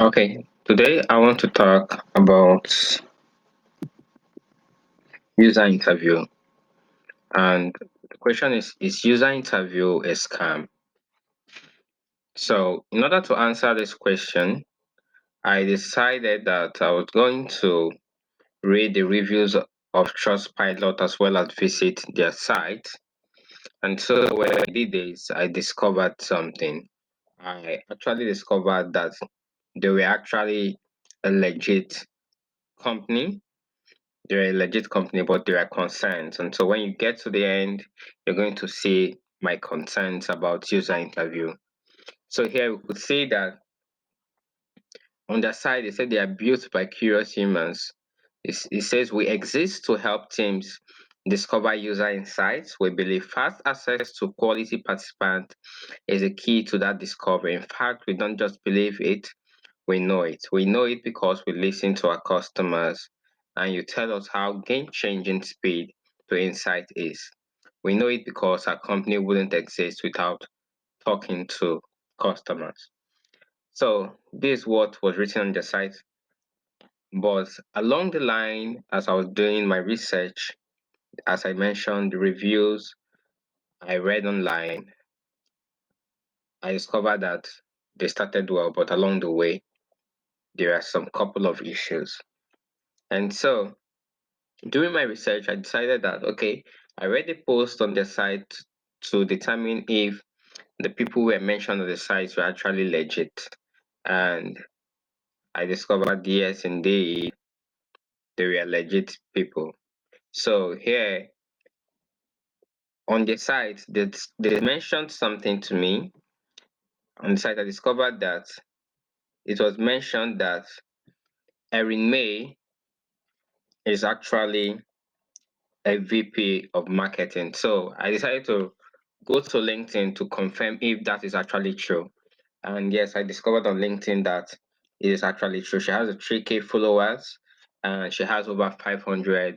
Okay, today I want to talk about user interview. And the question is user interview a scam? So, in order to answer this question, I decided that I was going to read the reviews of Trustpilot as well as visit their site. And so, when I did this, I discovered something. I actually discovered that they were actually a legit company. They're a legit company, but there are concerns. And so when you get to the end, you're going to see my concerns about user interview. So here we could see that on their side, they said they are built by curious humans. It says we exist to help teams discover user insights. We believe fast access to quality participants is a key to that discovery. In fact, we don't just believe it, we know it. We know it because we listen to our customers and you tell us how game changing speed to insight is. We know it because our company wouldn't exist without talking to customers. So, this is what was written on the site. But along the line, as I was doing my research, as I mentioned, the reviews I read online, I discovered that they started well, but along the way, there are some couple of issues. And so, during my research, I decided that, okay, I read a post on the site to determine if the people who were mentioned on the site were actually legit. And I discovered, yes, indeed, they were legit people. So here on the site, they mentioned something to me. On the site, I discovered that it was mentioned that Erin May is actually a VP of marketing. So I decided to go to LinkedIn to confirm if that is actually true. And yes, I discovered on LinkedIn that it is actually true. She has a 3K followers and she has over 500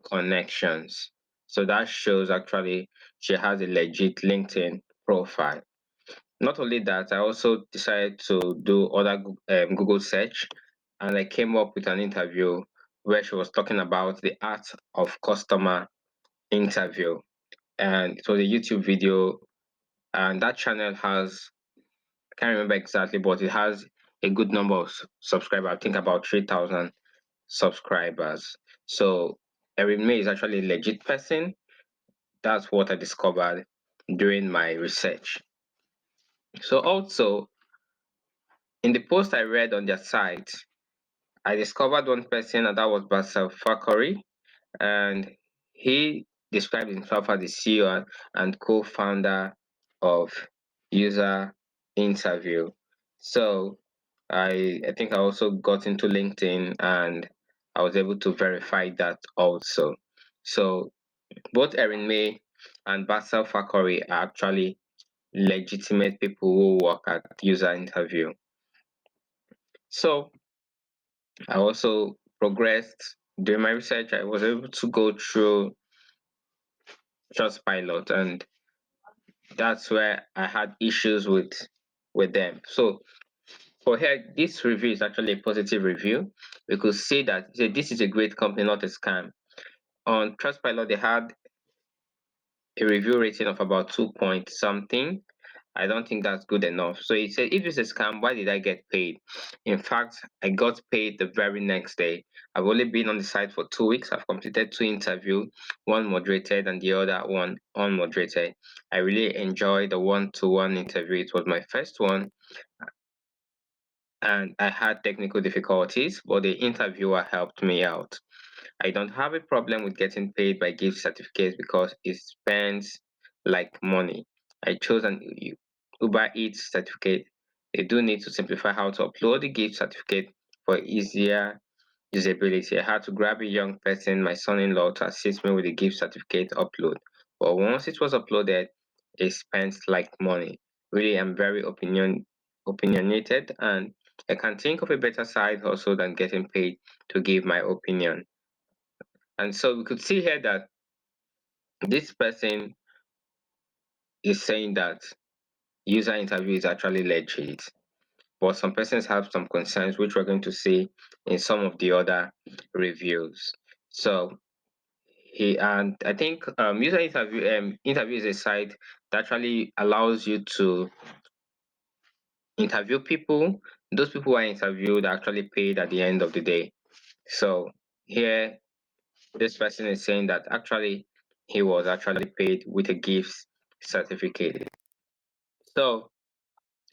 connections. So that shows actually she has a legit LinkedIn profile. Not only that, I also decided to do other Google search and I came up with an interview where she was talking about the art of customer interview. And it was a YouTube video, and that channel has, I can't remember exactly, but it has a good number of subscribers. I think about 3,000 subscribers. So Erin May is actually a legit person. That's what I discovered during my research. So also in the post I read on their site, I discovered one person, and that was Basel Fakori, and he described himself as the CEO and co-founder of User Interview. So I think I also got into LinkedIn and I was able to verify that also. So both Erin May and Basel Fakori are actually legitimate people who work at User Interview. So I also progressed during my research. I was able to go through Trustpilot, and that's where I had issues with them. So for here, this review is actually a positive review. We could see that this is a great company, not a scam. On Trustpilot, they had a review rating of about 2 point something. I don't think that's good enough. So he said, if it's a scam, why did I get paid? In fact, I got paid the very next day. I've only been on the site for 2 weeks. I've completed 2 interviews, one moderated and the other one unmoderated. I really enjoyed the one-to-one interview. It was my first one and I had technical difficulties, but the interviewer helped me out. I don't have a problem with getting paid by gift certificates because it spends like money. I chose an Uber Eats certificate. They do need to simplify how to upload the gift certificate for easier usability. I had to grab a young person, my son-in-law, to assist me with the gift certificate upload. But once it was uploaded, it spends like money. Really, I'm very opinionated and I can think of a better side hustle than getting paid to give my opinion. And so we could see here that this person is saying that user interview is actually legit. but some persons have some concerns, which we're going to see in some of the other reviews. So and I think user interview is a site that actually allows you to interview people. Those people who are interviewed are actually paid at the end of the day. So here, this person is saying that actually he was actually paid with a gift certificate. So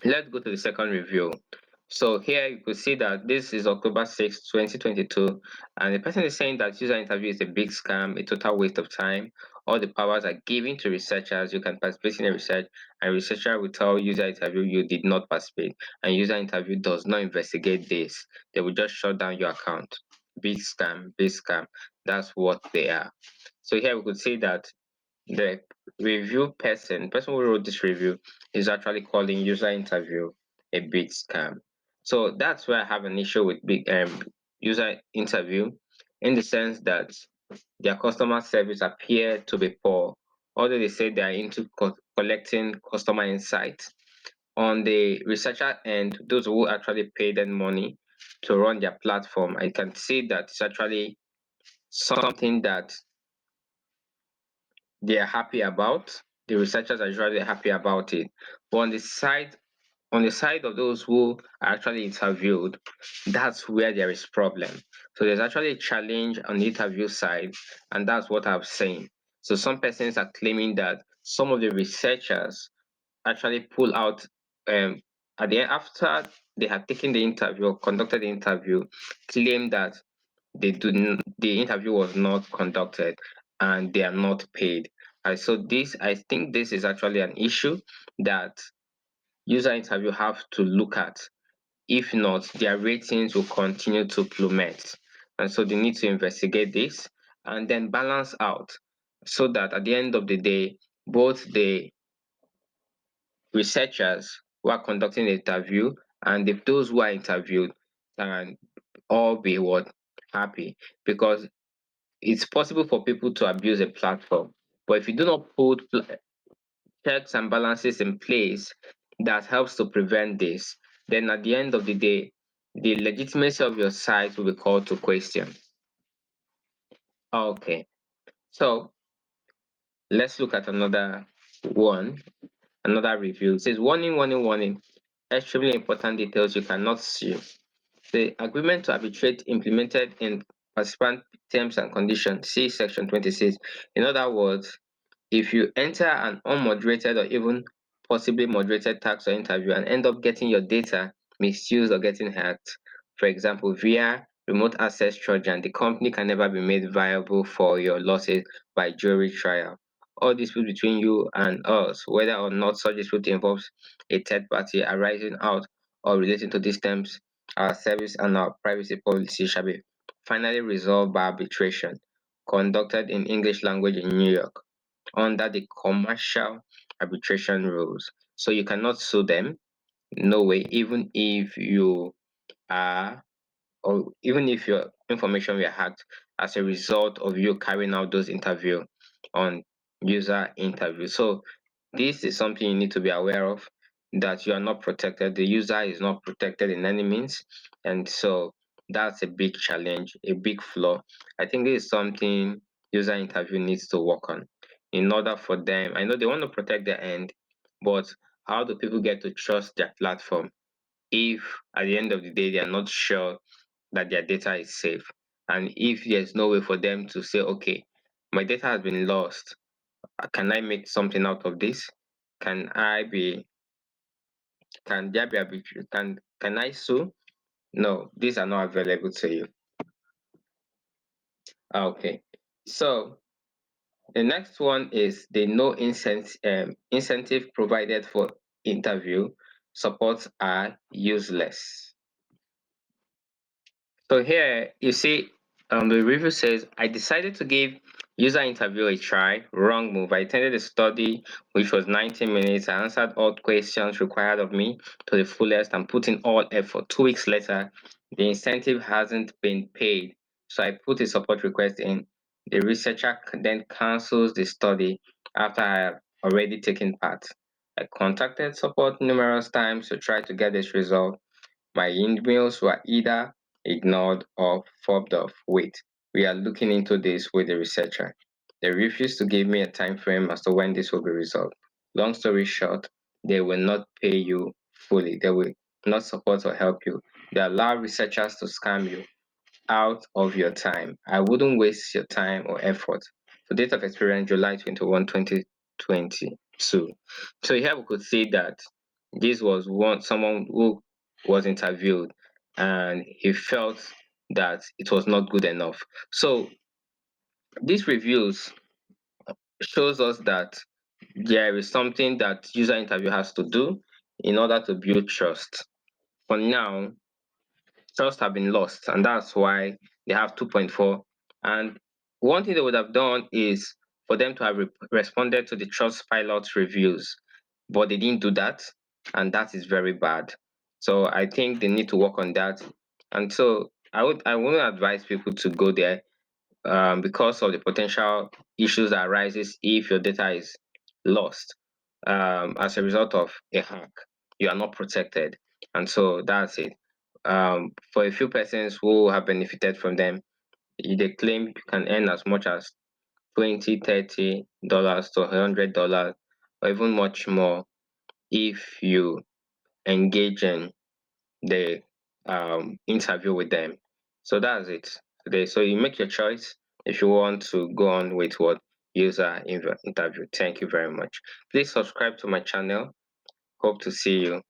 let's go to the second review. So here you could see that this is October 6th, 2022, and the person is saying that user interview is a big scam, a total waste of time. All the powers are given to researchers. You can participate in a research, and researcher will tell user interview you did not participate, and user interview does not investigate this. They will just shut down your account. Big scam, big scam. That's what they are. So here we could see that the person who wrote this review, is actually calling user interview a big scam. So that's where I have an issue with big user interview, in the sense that their customer service appear to be poor, although they say they are into collecting customer insights. On the researcher end, those who actually pay them money to run their platform, I can see that it's actually something that they are happy about. The researchers are usually happy about it. But on the side of those who are actually interviewed, that's where there is problem. So there's actually a challenge on the interview side, and that's what I'm saying. So some persons are claiming that some of the researchers actually pull out at the end, after they have taken the interview or conducted the interview, claim that the interview was not conducted and they are not paid. So I think this is actually an issue that user interview have to look at. If not, their ratings will continue to plummet. And so they need to investigate this and then balance out, so that at the end of the day, both the researchers who are conducting the interview and those who are interviewed can all be what happy, because it's possible for people to abuse a platform. But if you do not put checks and balances in place that helps to prevent this, then at the end of the day, the legitimacy of your site will be called to question. Okay, so let's look at another review. It says, warning, warning, warning. Extremely important details you cannot see. The agreement to arbitrate implemented in participant terms and conditions. See section 26. In other words, if you enter an unmoderated or even possibly moderated task or interview and end up getting your data misused or getting hacked, for example, via remote access trojan, the company can never be made viable for your losses by jury trial. All dispute between you and us, whether or not such dispute involves a third party arising out or relating to these terms, our service and our privacy policy shall be finally resolved by arbitration conducted in English language in New York under the commercial arbitration rules. So you cannot sue them, no way, even if you are, or even if your information were hacked as a result of you carrying out those interview on user interview. So this is something you need to be aware of, that you are not protected. The user is not protected in any means. And so that's a big challenge, a big flaw. I think this is something user interview needs to work on in order for them. I know they want to protect their end, but how do people get to trust their platform if at the end of the day they are not sure that their data is safe? And if there's no way for them to say, okay, my data has been lost, can I make something out of this? Can I be can there be can I sue? No, these are not available to you. Okay. So the next one is the no incentive provided for interview supports are useless. So here you see, the review says, I decided to give user interview a try. Wrong move. I attended the study, which was 90 minutes. I answered all questions required of me to the fullest and put in all effort. 2 weeks later, the incentive hasn't been paid. So I put a support request in. The researcher then cancels the study after I have already taken part. I contacted support numerous times to try to get this resolved, My emails were either ignored or fobbed off. Wait, we are looking into this with the researcher. They refused to give me a time frame as to when this will be resolved. Long story short, they will not pay you fully. They will not support or help you. They allow researchers to scam you out of your time. I wouldn't waste your time or effort. So date of experience July 21, 2022. So here we could see that this was someone who was interviewed and he felt that it was not good enough. So these reviews shows us that there is something that user interview has to do in order to build trust. For now, trust have been lost, and that's why they have 2.4. And one thing they would have done is for them to have responded to the trust pilot reviews, but they didn't do that, and that is very bad. So I think they need to work on that. And so I want to advise people to go there because of the potential issues that arises if your data is lost as a result of a hack. You are not protected, and so that's it. For a few persons who have benefited from them, they claim you can earn as much as 20, $30 to $100, or even much more if you engage in the interview with them. So that's it today. So you make your choice if you want to go on with what interview. Thank you very much. Please subscribe to my channel. Hope to see you.